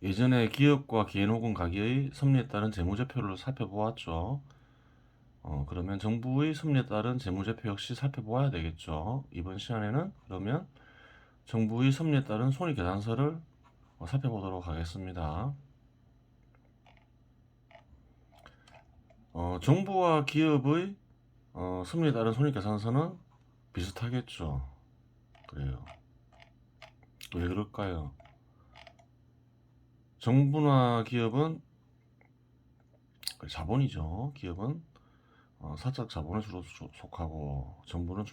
예전에 기업과 개인 혹은 가게의 섭리에 따른 재무제표를 살펴보았죠. 그러면 정부의 섭리에 따른 재무제표 역시 살펴보아야 되겠죠. 이번 시간에는 그러면 정부의 섭리에 따른 손익계산서를 살펴보도록 하겠습니다. 정부와 기업의 섭리에 따른 손익계산서는 비슷하겠죠. 그래요. 왜 그럴까요? 정부나 기업은 자본이죠. 기업은 사적 자본에 주로 속하고 정부는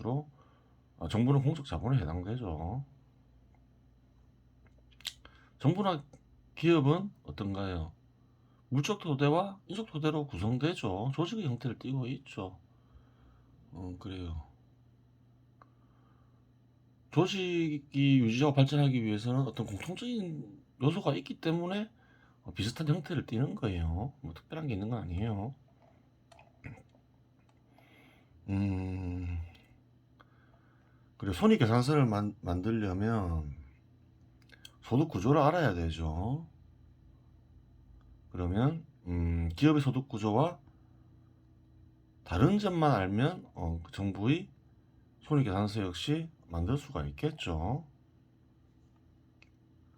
공적 자본에 해당되죠. 정부나 기업은 어떤가요? 물적 토대와 인적 토대로 구성되죠. 조직의 형태를 띠고 있죠. 그래요. 조직이 유지하고 발전하기 위해서는 어떤 공통적인 요소가 있기 때문에 비슷한 형태를 띠는 거예요. 뭐 특별한 게 있는 건 아니에요. 음, 그리고 손익계산서를 만들려면 소득 구조를 알아야 되죠. 그러면 기업의 소득 구조와 다른 점만 알면 정부의 손익계산서 역시 만들 수가 있겠죠.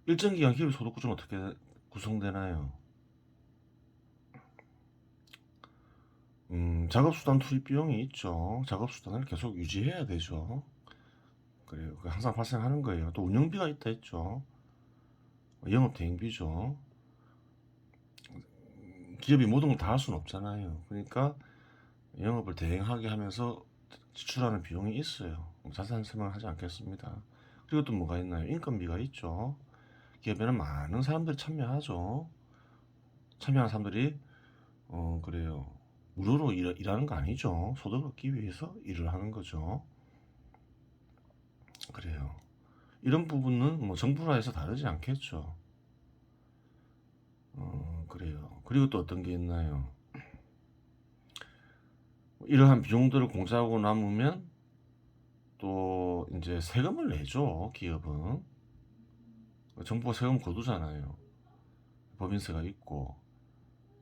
일정 기간 기업의 소득 구조는 어떻게 구성되나요? 작업수단 투입 비용이 있죠. 작업수단을 계속 유지해야 되죠. 그래요. 항상 발생하는 거예요. 또 운영비가 있다 했죠. 영업대행비죠. 기업이 모든 걸 다 할 수는 없잖아요. 그러니까 영업을 대행하게 하면서 지출하는 비용이 있어요. 자세한 설명을 하지 않겠습니다. 그리고 또 뭐가 있나요? 인건비가 있죠. 기업에는 많은 사람들이 참여하죠. 참여하는 사람들이 그래요. 무료로 일하는 거 아니죠. 소득을 얻기 위해서 일을 하는 거죠. 그래요. 이런 부분은 뭐 정부라 해서 다르지 않겠죠. 그래요. 그리고 또 어떤 게 있나요? 이러한 비용들을 공제하고 남으면 또 이제 세금을 내죠. 기업은 정부가 세금 거두잖아요. 법인세가 있고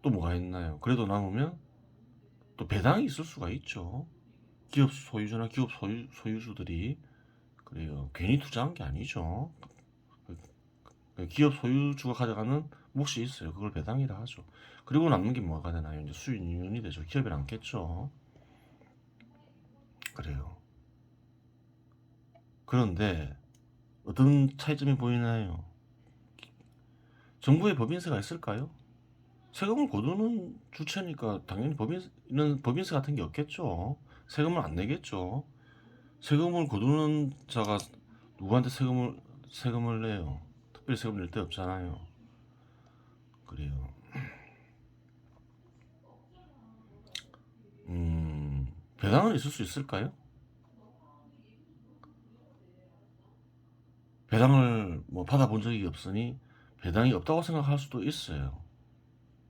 또 뭐가 있나요? 그래도 남으면 또 배당이 있을 수가 있죠. 기업 소유주나 기업 소유주들이 그래요. 괜히 투자한 게 아니죠. 기업 소유주가 가져가는 몫이 있어요. 그걸 배당이라 하죠. 그리고 남는 게 뭐가 되나요? 이제 수익률이 되죠. 기업이 남겠죠. 그래요. 그런데 어떤 차이점이 보이나요? 정부에 법인세가 있을까요? 세금을 거두는 주체니까 당연히 법인세 같은 게 없겠죠. 세금을 안 내겠죠. 세금을 거두는 자가 누구한테 세금을 내요? 특별히 세금 낼 데 없잖아요. 그래요. 배당은 있을 수 있을까요? 배당을 뭐 받아본 적이 없으니 배당이 없다고 생각할 수도 있어요.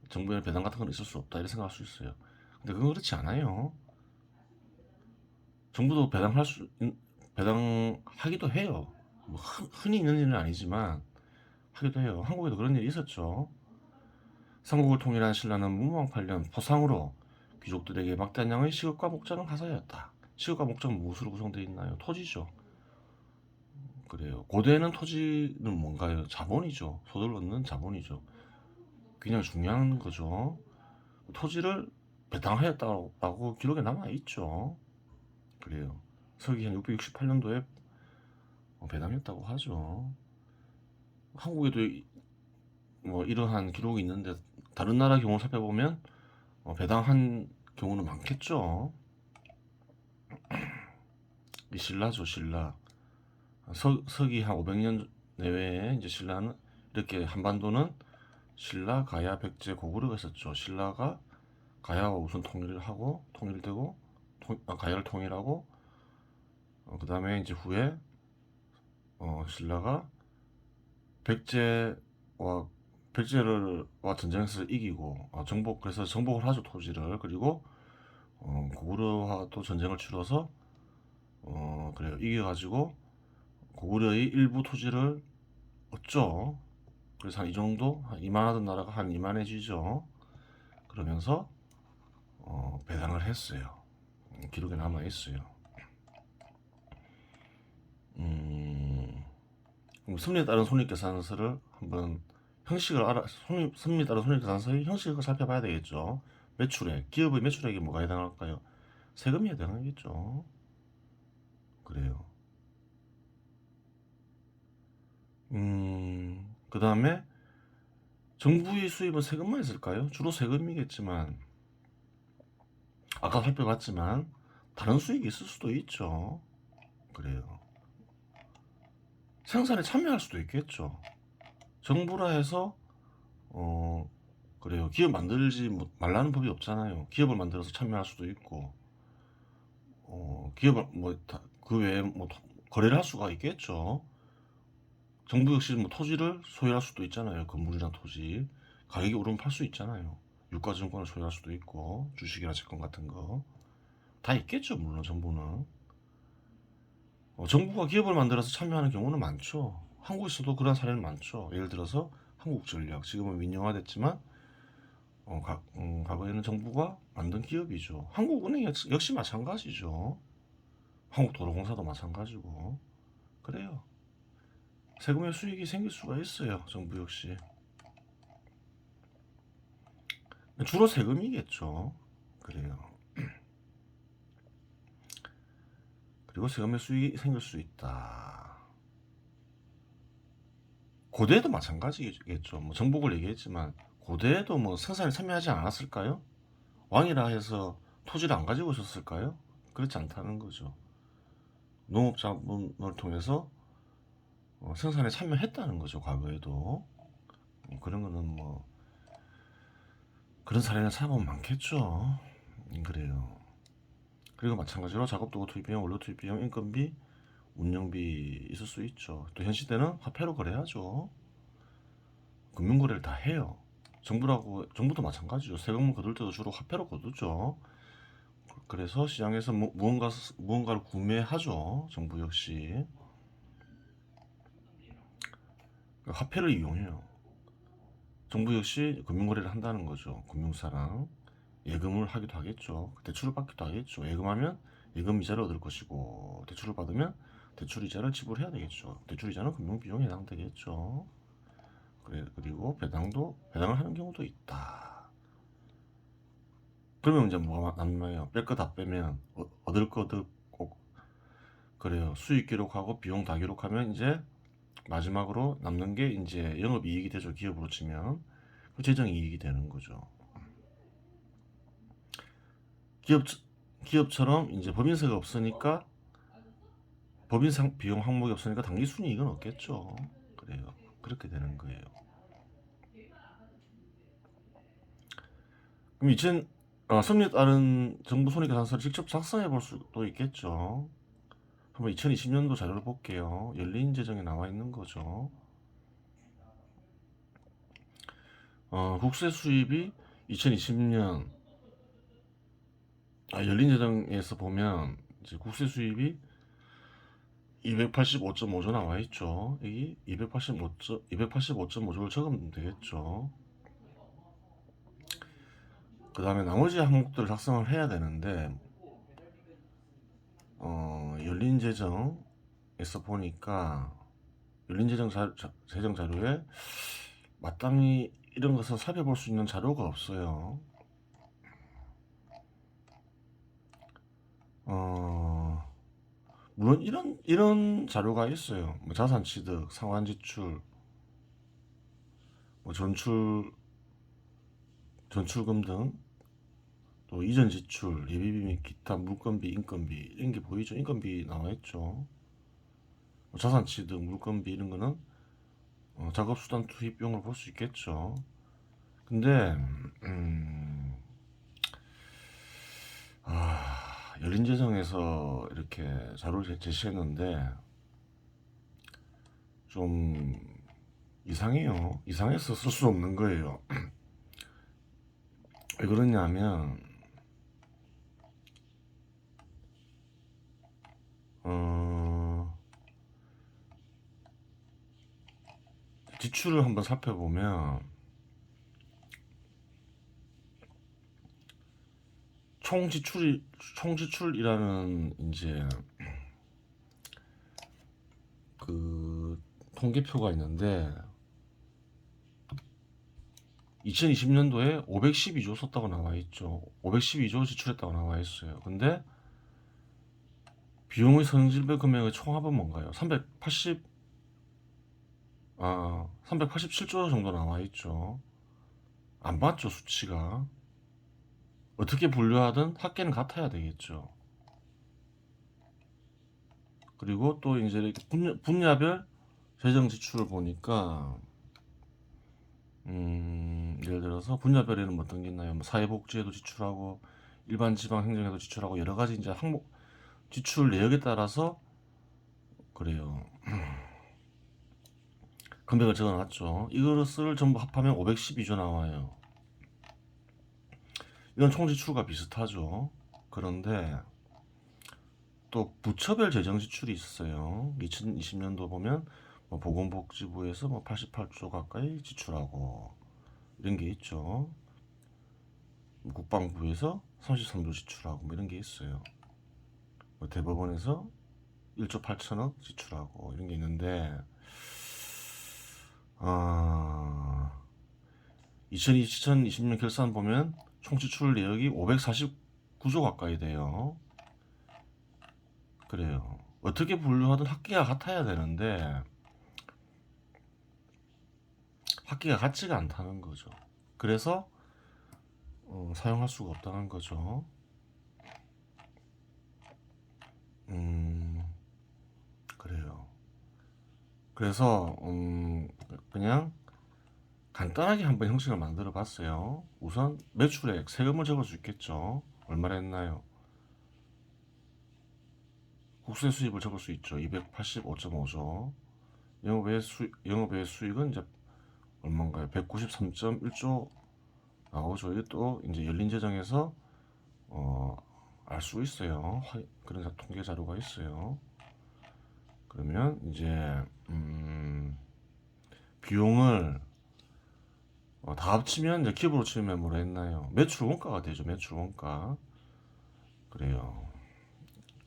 정부에 배당 같은 건 있을 수 없다 이렇게 생각할 수 있어요. 근데 그건 그렇지 않아요. 정부도 배당하기도 해요. 뭐 흔히 있는 일은 아니지만 하기도 해요. 한국에도 그런 일이 있었죠. 삼국을 통일한 신라는 문왕8년 포상으로 귀족들에게 막대한 양의 시급과 목장을 하사하였다. 시급과 목장은 무엇으로 구성되어 있나요? 토지죠. 그래요. 고대에는 토지는 뭔가요? 자본이죠. 소득을 얻는 자본이죠. 굉장히 중요한 거죠. 토지를 배당하였다고 기록에 남아 있죠. 그래요. 서기 한 668년도에 배당했다고 하죠. 한국에도 뭐 이러한 기록이 있는데 다른 나라 경우 살펴보면 배당한 경우는 많겠죠. 이 신라죠, 신라. 서기 한 500년 내외에 이제 신라는 이렇게 한반도는 신라, 가야, 백제, 고구려가 있었죠. 신라가 가야와 우선 통일되고 가야를 통일하고 그 다음에 이제 후에 신라가 백제와 백제와 전쟁에서 이기고 그래서 정복을 하죠 토지를. 그리고 고구려와 또 전쟁을 치러서 그래요 이겨가지고 고구려의 일부 토지를 얻죠. 그래서 한 이 정도 한 이만하던 나라가 한 이만해지죠. 그러면서 배당을 했어요. 기록에 남아 있어요. 그럼 승리에 따른 손익계산서를 한번 형식을 승리에 따른 손익계산서의 형식을 살펴봐야 되겠죠. 매출액, 기업의 매출액이 뭐가 해당할까요? 세금이 해당하겠죠. 그래요. 그 다음에 정부의 수입은 세금만 있을까요? 주로 세금이겠지만 아까 살펴봤지만 다른 수익이 있을 수도 있죠. 그래요. 생산에 참여할 수도 있겠죠. 정부라 해서 그래요. 기업 만들지 말라는 법이 없잖아요. 기업을 만들어서 참여할 수도 있고 기업을 그 외에 거래를 할 수가 있겠죠. 정부 역시 토지를 소유할 수도 있잖아요. 건물이나 토지 가격이 오르면 팔 수 있잖아요. 유가증권을 소유할 수도 있고 주식이나 채권 같은 거 다 있겠죠. 물론 정부는 정부가 기업을 만들어서 참여하는 경우는 많죠. 한국에서도 그런 사례는 많죠. 예를 들어서 한국전력 지금은 민영화됐지만 과거에는 정부가 만든 기업이죠. 한국은행 역시 마찬가지죠. 한국도로공사도 마찬가지고 그래요. 세금의 수익이 생길 수가 있어요. 정부 역시 주로 세금이겠죠. 그래요. 그리고 세금의 수익이 생길 수 있다. 고대에도 마찬가지겠죠. 뭐 정복을 얘기했지만 고대에도 뭐 생산에 참여하지 않았을까요? 왕이라 해서 토지를 안 가지고 있었을까요? 그렇지 않다는 거죠. 농업자문을 통해서 생산에 참여했다는 거죠. 과거에도 그런 거는 뭐 그런 사례는 찾아보면 많겠죠. 그래요. 그리고 마찬가지로 작업도구 투입비용, 원료 투입비용, 인건비, 운영비 있을 수 있죠. 또 현 시대는 화폐로 거래하죠. 금융거래를 다 해요. 정부도 마찬가지죠. 세금을 거둘 때도 주로 화폐로 거두죠. 그래서 시장에서 무언가를 구매하죠. 정부 역시 화폐를 이용해요. 정부 역시 금융거래를 한다는 거죠. 금융사랑 예금을 하기도 하겠죠. 대출을 받기도 하겠죠. 예금하면 예금 이자를 얻을 것이고 대출을 받으면 대출 이자를 지불해야 되겠죠. 대출 이자는 금융비용에 해당되겠죠. 그리고 배당을 하는 경우도 있다. 그러면 이제 뭐가 남나요? 뺄 거 다 빼면 얻을 거 얻고 그래요. 수익 기록하고 비용 다 기록하면 이제 마지막으로 남는 게 이제 영업이익이 되죠. 기업으로 치면 재정이익이 되는 거죠. 기업처럼 이제 법인세가 없으니까 법인 비용 항목이 없으니까 당기 순이익은 없겠죠. 그래요. 그렇게 되는 거예요. 그럼 승리에 따른 정부 손익계산서를 직접 작성해 볼 수도 있겠죠. 한번 2020년도 자료를 볼게요. 열린 재정에 나와 있는 거죠. 국세 수입이 2020년 열린 재정에서 보면 이제 국세 수입이 285.5조 나와 있죠. 이 285.5조를 적으면 되겠죠. 그 다음에 나머지 항목들을 작성을 해야 되는데 열린 재정에서 보니까 열린 재정 자료에 마땅히 이런 것을 살펴볼 수 있는 자료가 없어요. 물론 이런 자료가 있어요. 뭐 자산 취득, 상환 지출, 뭐 전출금 등, 또 이전 지출, 예비비 및 기타 물건비, 인건비 이런 게 보이죠. 인건비 나와 있죠. 뭐 자산 취득, 물건비 이런 거는 작업 수단 투입 비용을 볼 수 있겠죠. 근데 열린 재정에서 이렇게 자료를 제시했는데 좀 이상해요. 이상해서 쓸 수 없는 거예요. 왜 그러냐면 지출을 한번 살펴보면 총지출이라는 이제 그 통계표가 있는데 2020년도에 512조 썼다고 나와 있죠. 512조 지출했다고 나와 있어요. 근데 비용의 성질별 금액의 총합은 뭔가요? 387조 정도 나와 있죠. 안 맞죠, 수치가. 어떻게 분류하든 합계는 같아야 되겠죠. 그리고 또 이제 이렇게 분야별 재정 지출을 보니까 예를 들어서 분야별에는 어떤 게 있나요? 뭐 사회복지에도 지출하고 일반 지방 행정에도 지출하고 여러 가지 이제 항목 지출 내역에 따라서 그래요. 금액을 적어놨죠. 이것을 전부 합하면 512조 나와요. 이건 총지출과 비슷하죠. 그런데 또 부처별 재정 지출이 있어요. 2020년도 보면 뭐 보건복지부에서 뭐 88조 가까이 지출하고 이런 게 있죠. 국방부에서 33조 지출하고 뭐 이런 게 있어요. 뭐 대법원에서 1조 8천억 지출하고 이런 게 있는데 2020년 결산 보면 총 지출 내역이 549조 가까이 돼요. 그래요. 어떻게 분류하든 합계가 같아야 되는데 합계가 같지가 않다는 거죠. 그래서 사용할 수가 없다는 거죠. 그래요. 그래서 그냥 간단하게 한번 형식을 만들어 봤어요. 우선 매출액, 세금을 적을 수 있겠죠. 얼마나 했나요? 국세 수입을 적을 수 있죠. 285.5조. 영업외 수익은 이제 얼마인가요? 193.1조 나오죠. 이것도 이제 열린 재정에서 알 수 있어요. 그런 통계 자료가 있어요. 그러면 이제 비용을 다 합치면 이제 기업으로 치면 뭐라 했나요? 매출 원가가 되죠. 매출 원가. 그래요.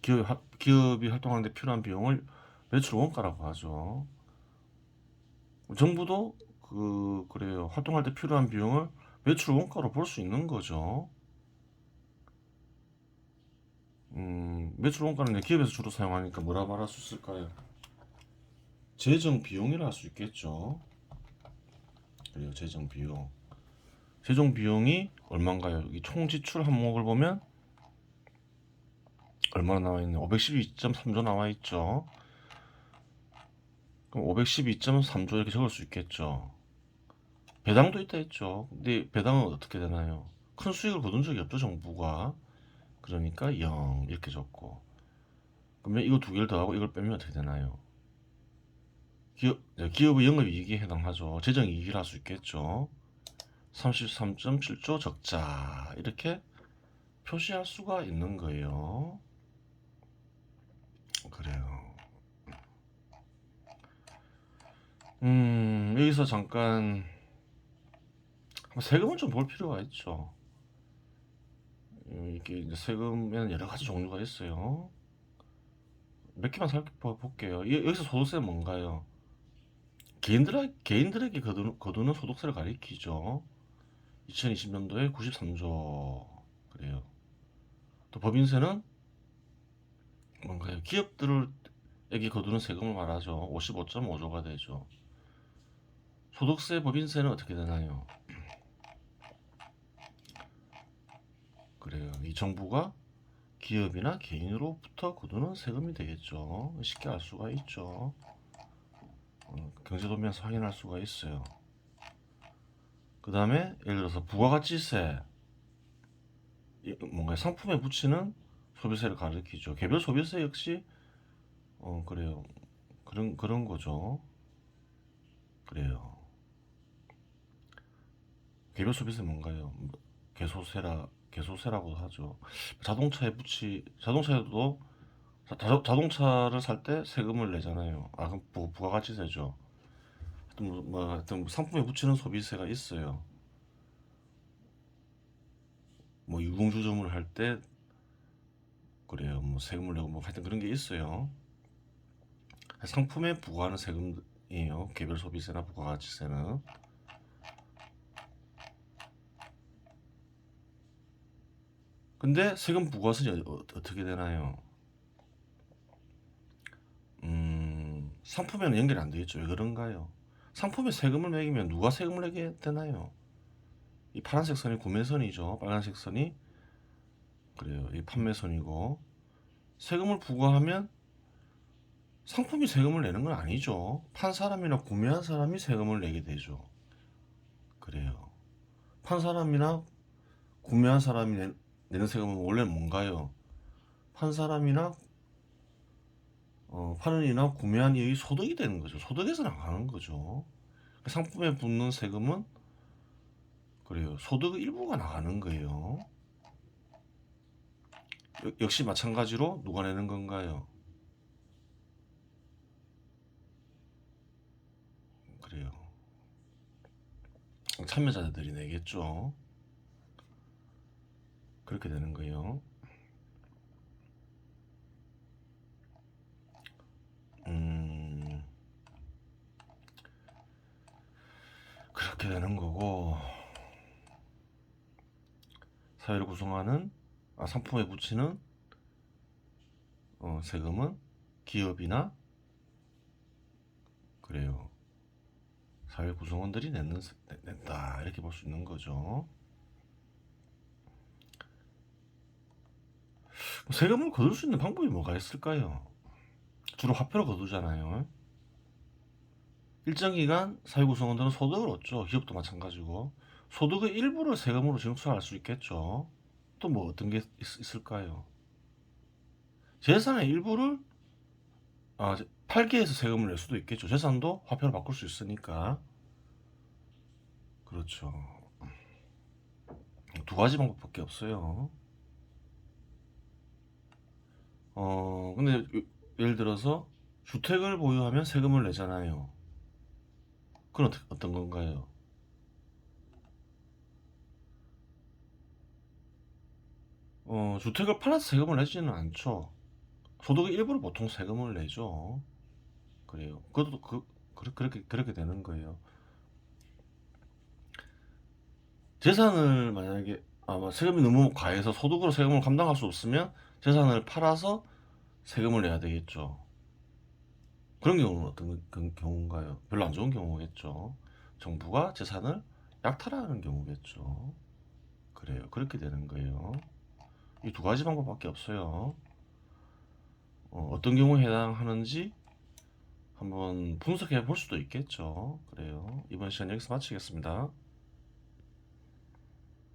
기업이 활동하는데 필요한 비용을 매출 원가라고 하죠. 정부도 그래요. 활동할 때 필요한 비용을 매출 원가로 볼 수 있는 거죠. 매출 원가는 기업에서 주로 사용하니까 뭐라 말할 수 있을까요? 재정 비용이라 할 수 있겠죠. 그래요. 재정 비용. 재정 비용이 얼마인가요? 이 총 지출 항목을 보면 얼마나 나와 있나요? 512.3조 나와 있죠. 그럼 512.3조 이렇게 적을 수 있겠죠. 배당도 있다 했죠. 근데 배당은 어떻게 되나요? 큰 수익을 거둔 적이 없죠, 정부가. 그러니까 0 이렇게 적고. 그러면 이거 두 개를 더하고 이걸 빼면 어떻게 되나요? 기업의 영업이익에 해당하죠. 재정이익이라 할 수 있겠죠. 33.7조 적자 이렇게 표시할 수가 있는 거예요. 그래요. 여기서 잠깐 세금을 좀 볼 필요가 있죠. 이게 이제 세금에는 여러 가지 종류가 있어요. 몇 개만 살펴볼게요. 여기서 소득세는 뭔가요? 개인들에게 거두는 소득세를 가리키죠. 2020년도에 93조. 그래요. 또 법인세는 뭔가요? 기업들에게 거두는 세금을 말하죠. 55.5조가 되죠. 소득세, 법인세는 어떻게 되나요? 그래요. 이 정부가 기업이나 개인으로부터 거두는 세금이 되겠죠. 쉽게 알 수가 있죠. 경제도면에서 확인할 수가 있어요. 그 다음에 예를 들어서 부가가치세, 뭔가 상품에 붙이는 소비세를 가리키죠. 개별 소비세 역시 그래요. 그런 거죠. 그래요. 개별 소비세 뭔가요? 개소세라고도 하죠. 자동차에도 자동차를 살 때 세금을 내잖아요. 그럼 부가가치세죠. 하여튼 뭐 상품에 붙이는 소비세가 있어요. 뭐 유공주점을 할 때 그래요. 뭐 세금을 내고 뭐 하여튼 그런 게 있어요. 상품에 부과하는 세금이에요. 개별 소비세나 부가가치세는. 근데 세금 부과세는 어떻게 되나요? 상품에는 연결이 안 되겠죠. 왜 그런가요? 상품에 세금을 매기면 누가 세금을 내게 되나요? 이 파란색 선이 구매선이죠. 빨간색 선이 그래요. 이 판매선이고, 세금을 부과하면 상품이 세금을 내는 건 아니죠. 판 사람이나 구매한 사람이 세금을 내게 되죠. 그래요. 판 사람이나 구매한 사람이 내는 세금은 원래 뭔가요? 판 사람이나 파는 이나 구매한 이의 소득이 되는 거죠. 소득에서 나가는 거죠. 상품에 붙는 세금은 그래요. 소득의 일부가 나가는 거예요. 역시 마찬가지로 누가 내는 건가요? 그래요. 참여자들이 내겠죠. 그렇게 되는 거예요. 그렇게 되는 거고, 사회를 구성하는 상품에 붙이는 세금은 기업이나 그래요. 사회 구성원들이 낸다 이렇게 볼 수 있는 거죠. 세금을 거둘 수 있는 방법이 뭐가 있을까요? 주로 화폐로 거두잖아요. 일정 기간 사회 구성원들은 소득을 얻죠. 기업도 마찬가지고. 소득의 일부를 세금으로 징수할 수 있겠죠. 또 뭐 어떤 게 있을까요? 재산의 일부를 팔게 해서 세금을 낼 수도 있겠죠. 재산도 화폐로 바꿀 수 있으니까. 그렇죠. 두 가지 방법밖에 없어요. 근데 예를 들어서 주택을 보유하면 세금을 내잖아요. 그건 어떤 건가요? 주택을 팔아서 세금을 내지는 않죠. 소득의 일부를 보통 세금을 내죠. 그래요. 그것도 그렇게 되는 거예요. 재산을 만약에 세금이 너무 과해서 소득으로 세금을 감당할 수 없으면 재산을 팔아서 세금을 내야 되겠죠. 그런 경우는 어떤 경우인가요? 별로 안 좋은 경우겠죠. 정부가 재산을 약탈하는 경우겠죠. 그래요. 그렇게 되는 거예요. 이 두 가지 방법밖에 없어요. 어떤 경우에 해당하는지 한번 분석해 볼 수도 있겠죠. 그래요. 이번 시간 여기서 마치겠습니다.